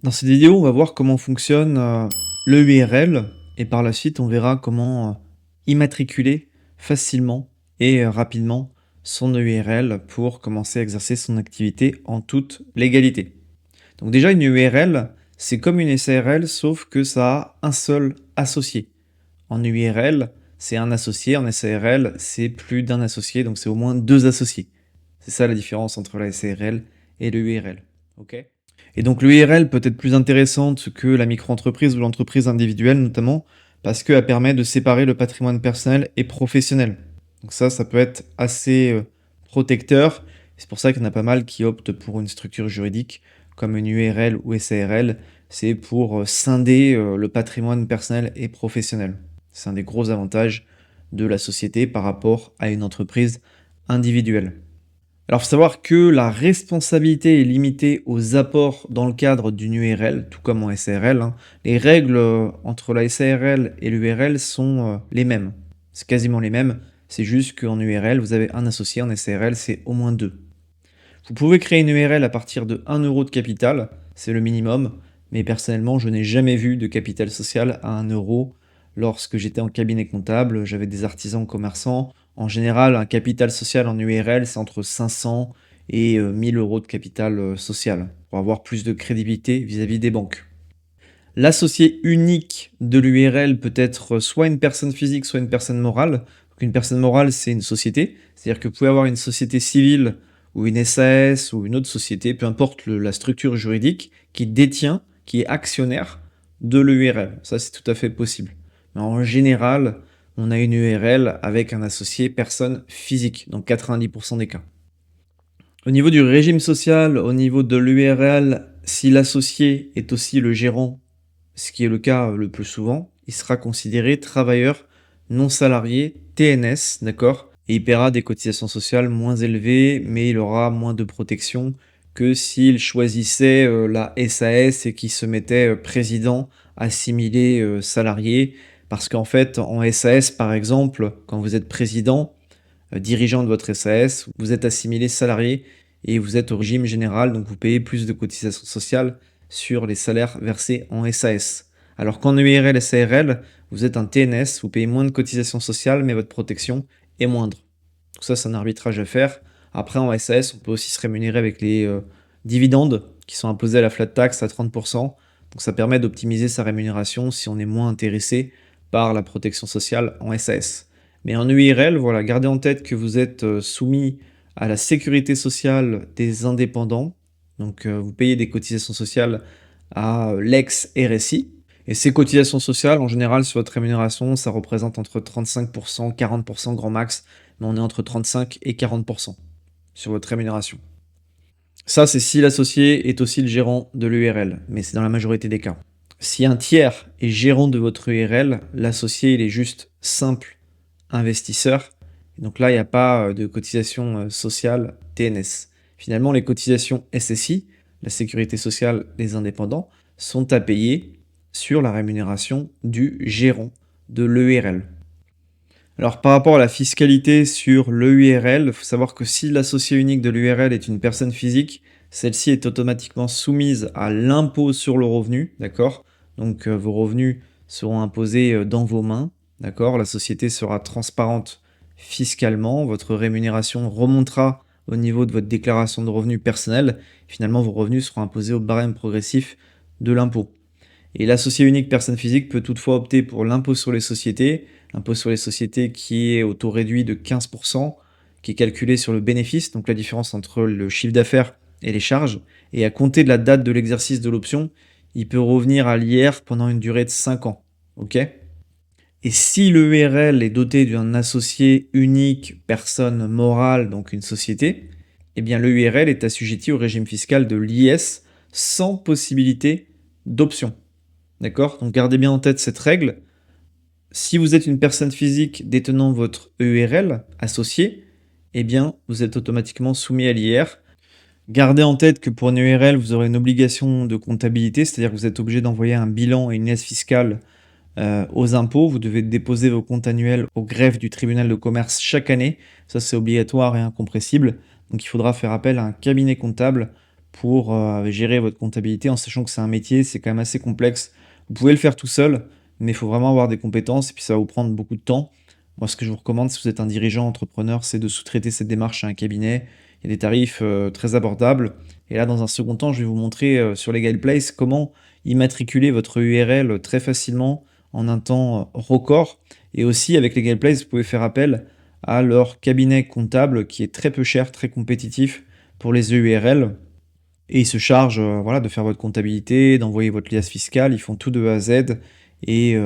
Dans cette vidéo, on va voir comment fonctionne le URL et par la suite, on verra comment immatriculer facilement et rapidement son URL pour commencer à exercer son activité en toute légalité. Donc déjà, une URL, c'est comme une SARL, sauf que ça a un seul associé. En URL, c'est un associé, en SARL, c'est plus d'un associé, donc c'est au moins deux associés. C'est ça la différence entre la SARL et le URL. Ok. Et donc l'URL peut être plus intéressante que la micro-entreprise ou l'entreprise individuelle notamment, parce qu'elle permet de séparer le patrimoine personnel et professionnel. Donc ça peut être assez protecteur. C'est pour ça qu'il y en a pas mal qui optent pour une structure juridique comme une URL ou SARL. C'est pour scinder le patrimoine personnel et professionnel. C'est un des gros avantages de la société par rapport à une entreprise individuelle. Alors, il faut savoir que la responsabilité est limitée aux apports dans le cadre d'une URL, tout comme en SARL, hein. Les règles entre la SARL et l'URL sont les mêmes. C'est quasiment les mêmes. C'est juste qu'en URL, vous avez un associé, en SARL, c'est au moins deux. Vous pouvez créer une URL à partir de 1 euro de capital, c'est le minimum, mais personnellement, je n'ai jamais vu de capital social à 1 euro. Lorsque j'étais en cabinet comptable, j'avais des artisans commerçants. En général, un capital social en URL, c'est entre 500 et 1000 euros de capital social, pour avoir plus de crédibilité vis-à-vis des banques. L'associé unique de l'URL peut être soit une personne physique, soit une personne morale. Donc une personne morale, c'est une société. C'est-à-dire que vous pouvez avoir une société civile ou une SAS ou une autre société, peu importe la structure juridique, qui détient, qui est actionnaire de l'URL. Ça, c'est tout à fait possible. Mais en général, on a une URL avec un associé personne physique, dans 90% des cas. Au niveau du régime social, au niveau de l'URL, si l'associé est aussi le gérant, ce qui est le cas le plus souvent, il sera considéré travailleur non salarié TNS, d'accord? Et il paiera des cotisations sociales moins élevées, mais il aura moins de protection que s'il choisissait la SAS et qu'il se mettait président assimilé salarié. Parce qu'en fait, en SAS, par exemple, quand vous êtes président, dirigeant de votre SAS, vous êtes assimilé salarié et vous êtes au régime général, donc vous payez plus de cotisations sociales sur les salaires versés en SAS. Alors qu'en URL et SARL, vous êtes un TNS, vous payez moins de cotisations sociales, mais votre protection est moindre. Donc ça, c'est un arbitrage à faire. Après, en SAS, on peut aussi se rémunérer avec les dividendes qui sont imposés à la flat tax à 30%. Donc ça permet d'optimiser sa rémunération si on est moins intéressé par la protection sociale en SAS. Mais en URL, voilà, gardez en tête que vous êtes soumis à la sécurité sociale des indépendants. Donc vous payez des cotisations sociales à l'ex-RSI. Et ces cotisations sociales, en général, sur votre rémunération, ça représente entre 35%, 40% grand max, mais on est entre 35 et 40% sur votre rémunération. Ça, c'est si l'associé est aussi le gérant de l'URL, mais c'est dans la majorité des cas. Si un tiers est gérant de votre URL, l'associé, il est juste simple investisseur. Donc là, il n'y a pas de cotisation sociale TNS. Finalement, les cotisations SSI, la sécurité sociale des indépendants, sont à payer sur la rémunération du gérant de l'EURL. Alors par rapport à la fiscalité sur l'EURL, il faut savoir que si l'associé unique de l'URL est une personne physique, celle-ci est automatiquement soumise à l'impôt sur le revenu, d'accord? Donc vos revenus seront imposés dans vos mains, d'accord? La société sera transparente fiscalement, votre rémunération remontera au niveau de votre déclaration de revenus personnelle. Finalement, vos revenus seront imposés au barème progressif de l'impôt. Et l'associé unique personne physique peut toutefois opter pour l'impôt sur les sociétés qui est au taux réduit de 15%, qui est calculé sur le bénéfice, donc la différence entre le chiffre d'affaires et les charges. Et à compter de la date de l'exercice de l'option, il peut revenir à l'IR pendant une durée de 5 ans. Ok? Et si l'EURL est doté d'un associé unique, personne morale, donc une société, eh bien l'EURL est assujetti au régime fiscal de l'IS sans possibilité d'option. D'accord? Donc gardez bien en tête cette règle. Si vous êtes une personne physique détenant votre EURL associé, eh bien, vous êtes automatiquement soumis à l'IR. Gardez en tête que pour une EURL, vous aurez une obligation de comptabilité, c'est-à-dire que vous êtes obligé d'envoyer un bilan et une liasse fiscale aux impôts. Vous devez déposer vos comptes annuels au greffe du tribunal de commerce chaque année. Ça, c'est obligatoire et incompressible. Donc, il faudra faire appel à un cabinet comptable pour gérer votre comptabilité en sachant que c'est un métier, c'est quand même assez complexe. Vous pouvez le faire tout seul, mais il faut vraiment avoir des compétences et puis ça va vous prendre beaucoup de temps. Moi, ce que je vous recommande, si vous êtes un dirigeant entrepreneur, c'est de sous-traiter cette démarche à un cabinet. Il y a des tarifs très abordables. Et là, dans un second temps, je vais vous montrer sur Legal Place comment immatriculer votre URL très facilement en un temps record. Et aussi, avec Legal Place, vous pouvez faire appel à leur cabinet comptable qui est très peu cher, très compétitif pour les EURL. Et ils se chargent voilà, de faire votre comptabilité, d'envoyer votre liasse fiscale. Ils font tout de A à Z. Et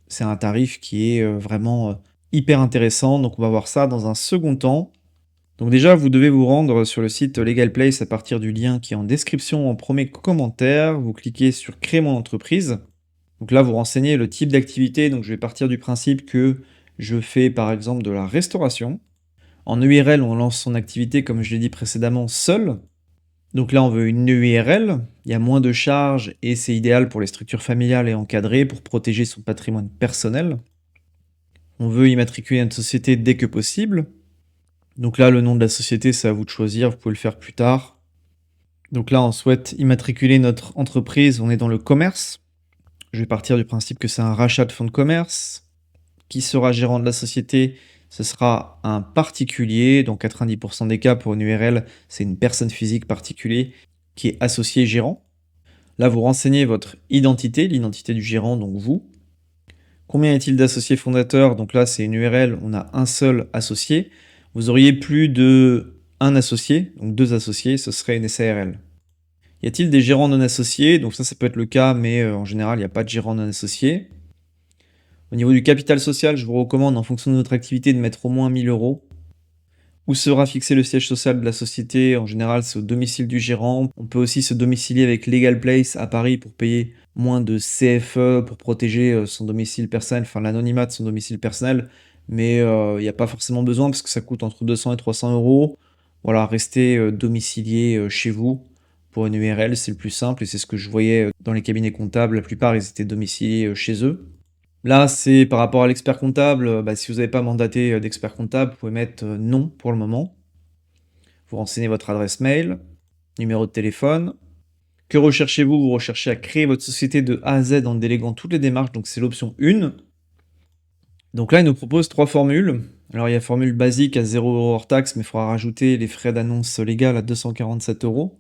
c'est un tarif qui est vraiment hyper intéressant. Donc, on va voir ça dans un second temps. Donc déjà, vous devez vous rendre sur le site Legal Place à partir du lien qui est en description en premier commentaire. Vous cliquez sur Créer mon entreprise. Donc là, vous renseignez le type d'activité. Donc je vais partir du principe que je fais par exemple de la restauration. En URL, on lance son activité, comme je l'ai dit précédemment, seul. Donc là, on veut une URL. Il y a moins de charges et c'est idéal pour les structures familiales et encadrées pour protéger son patrimoine personnel. On veut immatriculer une société dès que possible. Donc là, le nom de la société, c'est à vous de choisir, vous pouvez le faire plus tard. Donc là, on souhaite immatriculer notre entreprise, on est dans le commerce. Je vais partir du principe que c'est un rachat de fonds de commerce. Qui sera gérant de la société? Ce sera un particulier, dans 90% des cas pour une URL, c'est une personne physique particulier qui est associé gérant. Là, vous renseignez votre identité, l'identité du gérant, donc vous. Combien y a-t-il d'associés fondateurs? Donc là, c'est une URL, on a un seul associé. Vous auriez plus de un associé, donc deux associés, ce serait une SARL. Y a-t-il des gérants non associés? Donc ça peut être le cas, mais en général, il n'y a pas de gérant non associé. Au niveau du capital social, je vous recommande, en fonction de votre activité, de mettre au moins 1 000 €. Où sera fixé le siège social de la société? En général, c'est au domicile du gérant. On peut aussi se domicilier avec Legal Place à Paris pour payer moins de CFE, pour protéger son domicile personnel, enfin l'anonymat de son domicile personnel. Mais il n'y a pas forcément besoin parce que ça coûte entre 200 et 300 €. Voilà, restez domicilié chez vous pour une URL, c'est le plus simple et c'est ce que je voyais dans les cabinets comptables. La plupart, ils étaient domiciliés chez eux. Là, c'est par rapport à l'expert comptable, si vous n'avez pas mandaté d'expert comptable, vous pouvez mettre non pour le moment. Vous renseignez votre adresse mail, numéro de téléphone. Que recherchez-vous? Vous recherchez à créer votre société de A à Z en déléguant toutes les démarches, donc c'est l'option 1. Donc là, il nous propose 3 formules. Alors il y a formule basique à 0 € hors taxe, mais il faudra rajouter les frais d'annonce légale à 247 €.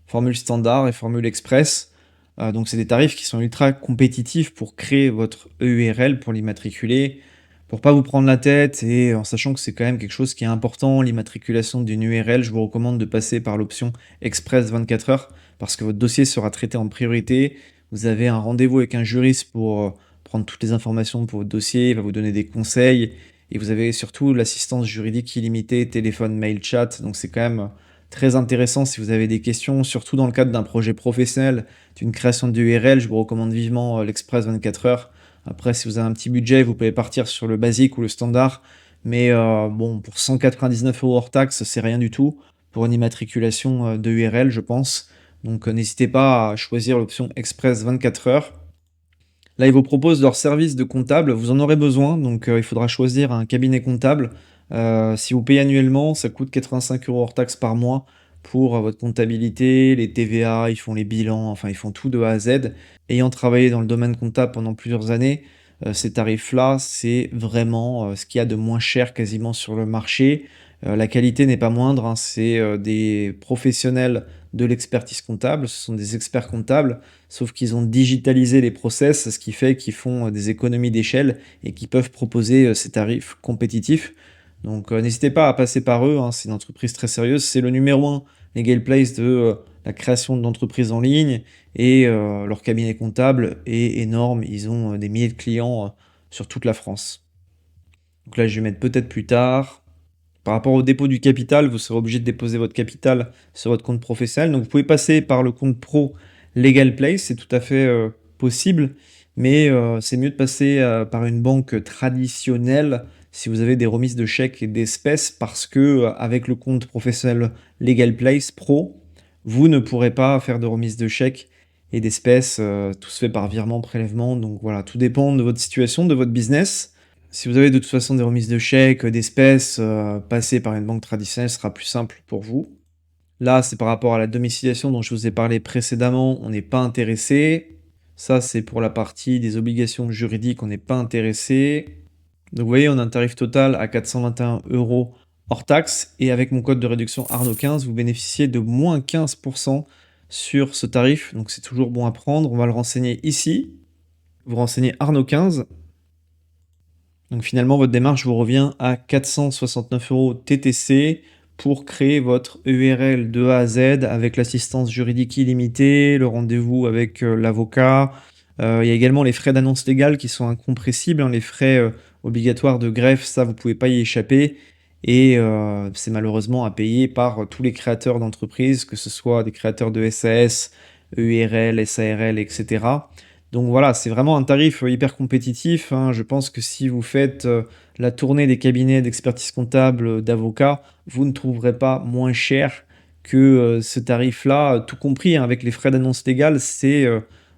Formule standard et formule express. Donc c'est des tarifs qui sont ultra compétitifs pour créer votre EURL, pour l'immatriculer, pour pas vous prendre la tête et en sachant que c'est quand même quelque chose qui est important, l'immatriculation d'une URL, je vous recommande de passer par l'option express 24 heures parce que votre dossier sera traité en priorité. Vous avez un rendez-vous avec un juriste pour prendre toutes les informations pour votre dossier, il va vous donner des conseils et vous avez surtout l'assistance juridique illimitée, téléphone, mail, chat, donc c'est quand même très intéressant si vous avez des questions, surtout dans le cadre d'un projet professionnel, d'une création d'URL, je vous recommande vivement l'Express 24 heures. Après, si vous avez un petit budget, vous pouvez partir sur le basique ou le standard, mais bon, pour 199 € hors taxe, c'est rien du tout pour une immatriculation de URL, je pense. Donc n'hésitez pas à choisir l'option Express 24 heures. Là, ils vous proposent leur service de comptable, vous en aurez besoin, donc il faudra choisir un cabinet comptable. Si vous payez annuellement, ça coûte 85 € hors taxe par mois pour votre comptabilité, les TVA, ils font les bilans, enfin ils font tout de A à Z. Ayant travaillé dans le domaine comptable pendant plusieurs années, ces tarifs-là, c'est vraiment ce qu'il y a de moins cher quasiment sur le marché. La qualité n'est pas moindre, hein, c'est des professionnels de l'expertise comptable, ce sont des experts comptables, sauf qu'ils ont digitalisé les process, ce qui fait qu'ils font des économies d'échelle et qu'ils peuvent proposer ces tarifs compétitifs. Donc n'hésitez pas à passer par eux, hein, c'est une entreprise très sérieuse, c'est le numéro 1 Legal Place de la création d'entreprises en ligne et leur cabinet comptable est énorme, ils ont des milliers de clients sur toute la France. Donc là je vais mettre peut-être plus tard. Par rapport au dépôt du capital, vous serez obligé de déposer votre capital sur votre compte professionnel. Donc vous pouvez passer par le compte pro Legal Place, c'est tout à fait possible, mais c'est mieux de passer par une banque traditionnelle si vous avez des remises de chèques et d'espèces parce que avec le compte professionnel Legal Place Pro, vous ne pourrez pas faire de remise de chèques et d'espèces, tout se fait par virement, prélèvement. Donc voilà, tout dépend de votre situation, de votre business. Si vous avez de toute façon des remises de chèques, d'espèces, passer par une banque traditionnelle sera plus simple pour vous. Là, c'est par rapport à la domiciliation dont je vous ai parlé précédemment, on n'est pas intéressé. Ça, c'est pour la partie des obligations juridiques, on n'est pas intéressé. Donc vous voyez, on a un tarif total à 421 € hors taxe et avec mon code de réduction Arnaud15, vous bénéficiez de moins 15% sur ce tarif. Donc c'est toujours bon à prendre. On va le renseigner ici. Vous renseignez Arnaud15. Donc finalement, votre démarche vous revient à 469 € TTC pour créer votre URL de A à Z avec l'assistance juridique illimitée, le rendez-vous avec l'avocat. Il y a également les frais d'annonce légale qui sont incompressibles, hein, les frais obligatoires de greffe, ça vous pouvez pas y échapper. Et c'est malheureusement à payer par tous les créateurs d'entreprises, que ce soit des créateurs de SAS, EURL, SARL, etc. Donc voilà, c'est vraiment un tarif hyper compétitif, hein. Je pense que si vous faites la tournée des cabinets d'expertise comptable d'avocats, vous ne trouverez pas moins cher que ce tarif-là, tout compris, hein, avec les frais d'annonce légale, c'est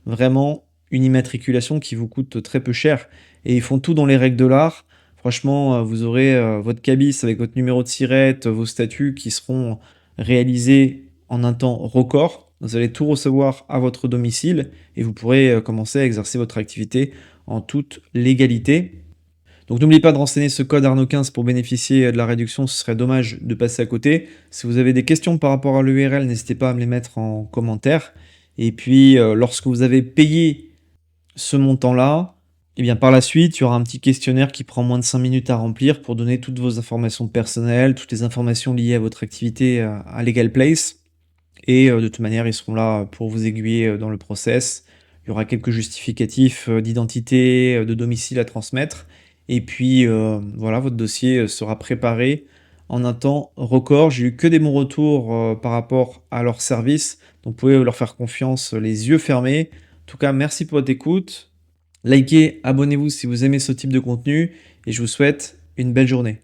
vraiment une immatriculation qui vous coûte très peu cher. Et ils font tout dans les règles de l'art. Franchement, vous aurez votre cabis avec votre numéro de SIRET, vos statuts qui seront réalisés en un temps record. Vous allez tout recevoir à votre domicile et vous pourrez commencer à exercer votre activité en toute légalité. Donc n'oubliez pas de renseigner ce code Arnaud15 pour bénéficier de la réduction, ce serait dommage de passer à côté. Si vous avez des questions par rapport à l'URL, n'hésitez pas à me les mettre en commentaire. Et puis lorsque vous avez payé ce montant-là, et bien par la suite, il y aura un petit questionnaire qui prend moins de 5 minutes à remplir pour donner toutes vos informations personnelles, toutes les informations liées à votre activité à Legal Place. Et de toute manière, ils seront là pour vous aiguiller dans le process. Il y aura quelques justificatifs d'identité, de domicile à transmettre. Et puis voilà, votre dossier sera préparé en un temps record. J'ai eu que des bons retours par rapport à leur service. Donc vous pouvez leur faire confiance les yeux fermés. En tout cas, merci pour votre écoute. Likez, abonnez-vous si vous aimez ce type de contenu. Et je vous souhaite une belle journée.